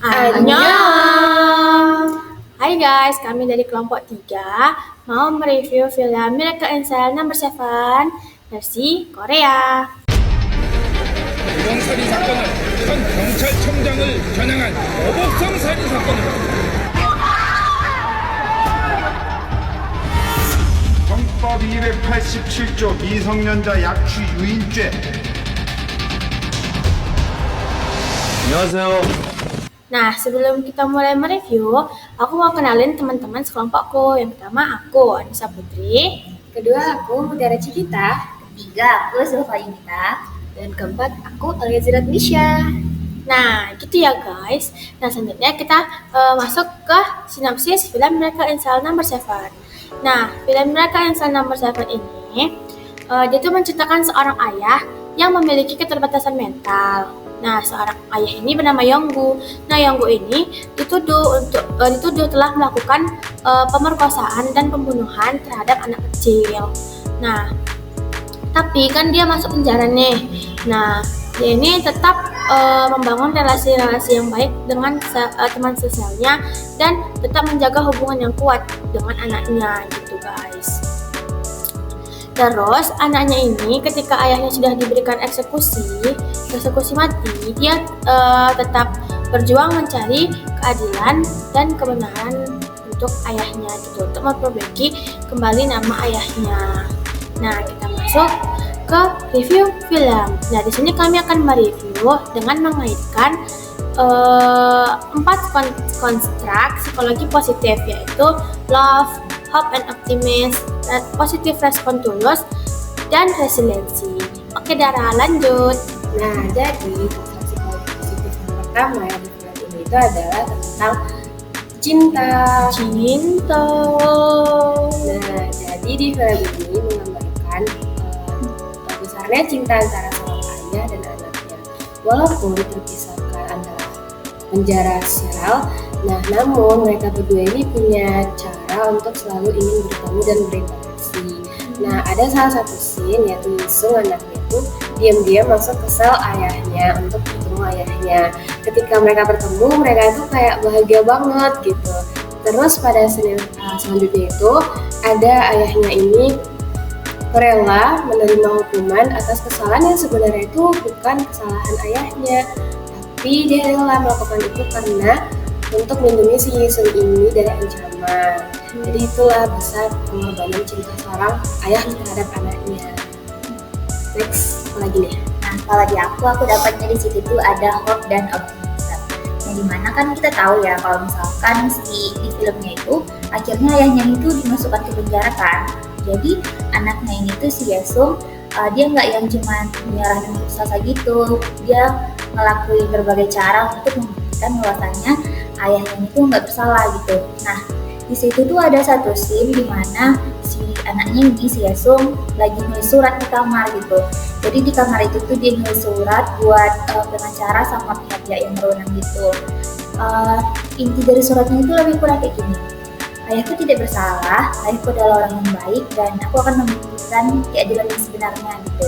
Annyeong. Hai guys, kami dari kelompok 3 mau mereview film Miracle in Cell No. 7 versi Korea. 부정살인 사건은 현 경찰청장을 겨냥한 어복성 살인 사건입니다. 형법 287조 미성년자 약취 유인죄. 안녕하세요. Nah, sebelum kita mulai mereview, aku mau kenalin teman-teman sekelompokku. Yang pertama aku, Anissa Putri. Kedua, aku Mutiara Cikita. Ketiga, aku Zulfa Yunita. Dan keempat, aku Aliazira Nisha. Nah, gitu ya guys. Nah, selanjutnya kita masuk ke sinopsis film Miracle in Cell No. 7. Nah, film Miracle in Cell No. 7 ini, dia tuh menceritakan seorang ayah yang memiliki keterbatasan mental. Nah, seorang ayah ini bernama Yonggu. Nah, Yonggu ini dituduh telah melakukan pemerkosaan dan pembunuhan terhadap anak kecil. Nah, tapi kan dia masuk penjara nih. Nah, dia ini tetap membangun relasi-relasi yang baik dengan teman sosialnya dan tetap menjaga hubungan yang kuat dengan anaknya gitu guys. Terus anaknya ini ketika ayahnya sudah diberikan eksekusi mati, dia tetap berjuang mencari keadilan dan kebenaran untuk ayahnya gitu, untuk memperbaiki kembali nama ayahnya. Nah, kita masuk ke review film. Nah, di sini kami akan mereview dengan mengaitkan 4 konstruk psikologi positif, yaitu love, hope and optimism, positive respon tulus, dan resiliensi. Oke, Dara, lanjut. Nah, jadi konstruksi psikologi positif yang pertama yang di film ini itu adalah tentang cinta. Nah, jadi di film ini menggambarkan besarnya cinta antara seorang ayah dan anaknya. Walaupun terpisahkan antara penjara sel, namun mereka berdua ini punya cara untuk selalu ingin bertemu dan berinteraksi. Nah, ada salah satu scene yaitu Yisung, anaknya itu diam-diam masuk ke sel ayahnya untuk bertemu ayahnya. Ketika mereka bertemu, mereka itu kayak bahagia banget gitu. Terus pada scene selanjutnya itu ada ayahnya ini rela menerima hukuman atas kesalahan yang sebenarnya itu bukan kesalahan ayahnya, tapi dia rela melakukan itu karena untuk melindungi si Yisung ini dari ancaman. Jadi itulah besar pengorbanan cinta seorang ayah terhadap anaknya. Next, apa lagi nih? Nah, kalau di aku dapatnya di situ tuh ada hope dan optimism. Nah, dimana kan kita tahu ya kalau misalkan di filmnya itu akhirnya ayahnya itu dimasukkan ke penjara kan. Jadi anaknya ini tuh si Yesung, dia nggak yang cuma menyerah dan putus asa gitu. Dia ngelakuin berbagai cara untuk membuktikan bahwasannya ayahnya itu nggak bersalah gitu. Nah, di situ tuh ada satu scene di mana si anaknya ini si Yesung lagi nulis surat di kamar gitu. Jadi di kamar itu tuh dia nulis surat buat pengacara sama pihak-pihak yang berwenang gitu. Inti dari suratnya itu lebih kurang kayak gini. Ayahku tidak bersalah, ayahku adalah orang yang baik dan aku akan membuktikan keadilan yang sebenarnya gitu.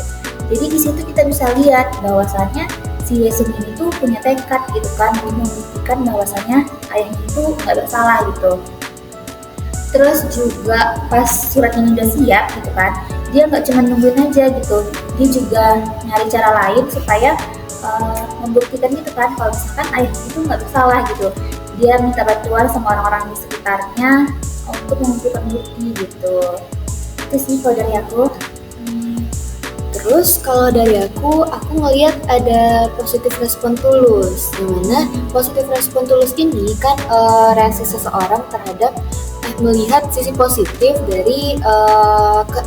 Jadi di situ kita bisa lihat bahwasannya si Yesung ini tuh punya tekad gitu kan, untuk membuktikan bahwasannya ayahnya itu nggak bersalah gitu. Terus juga pas suratnya udah siap gitu kan, dia nggak cuma nungguin aja gitu, dia juga nyari cara lain supaya membuktikan gitu kan kalau misalkan ayahnya itu nggak bersalah gitu. Dia minta bantuan sama orang-orang di sekitarnya untuk mengumpulkan bukti gitu. Itu sih kalau dari aku. Terus kalau dari aku ngelihat ada positif respon tulus. Dimana positif respon tulus ini kan reaksi seseorang terhadap melihat sisi positif dari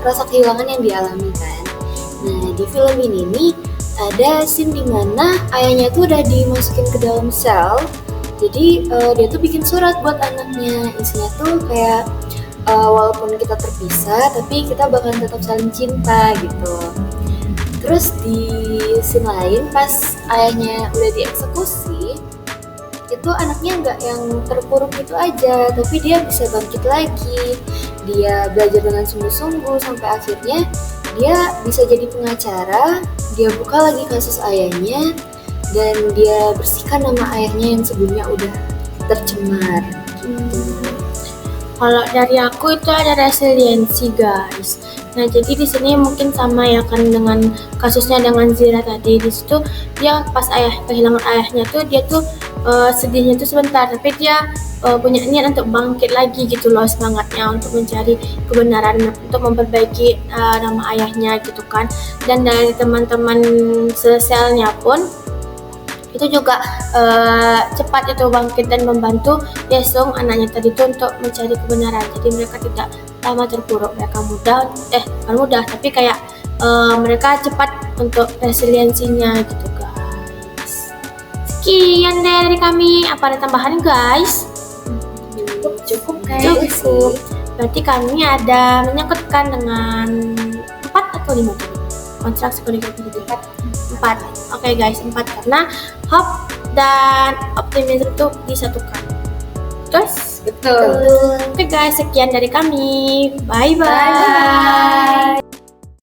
rasa kehilangan yang dialami kan. Nah, di film ini nih ada scene dimana ayahnya tuh udah dimasukin ke dalam sel. Jadi dia tuh bikin surat buat anaknya. Isinya tuh kayak walaupun kita terpisah tapi kita bakalan tetap saling cinta gitu. Terus di scene lain pas ayahnya udah dieksekusi, itu anaknya nggak yang terpuruk gitu aja, tapi dia bisa bangkit lagi. Dia belajar dengan sungguh-sungguh sampai akhirnya dia bisa jadi pengacara. Dia buka lagi kasus ayahnya dan dia bersihkan nama ayahnya yang sebelumnya udah tercemar. Kalau dari aku itu ada resiliensi guys. Nah jadi di sini mungkin sama ya kan dengan kasusnya dengan Zira tadi. Di situ dia pas kehilangan ayahnya tuh dia tuh sedihnya tuh sebentar, tapi dia punya niat untuk bangkit lagi gitu loh, semangatnya untuk mencari kebenaran, untuk memperbaiki nama ayahnya gitu kan. Dan dari teman-teman seselnya pun itu juga cepat itu bangkit dan membantu Yesung anaknya tadi itu untuk mencari kebenaran. Jadi mereka tidak lama terpuruk, mereka bukan mudah tapi kayak mereka cepat untuk resiliensinya gitu guys. Sekian deh dari kami. Apa ada tambahan guys? Cukup Cukup. Berarti kami ada menyangkutkan dengan 4 atau 5 tadi kontrak psikologi 4. Oke guys, 4 karena hope dan optimism itu disatukan. Terus? Betul. Oke guys, sekian dari kami. Bye bye.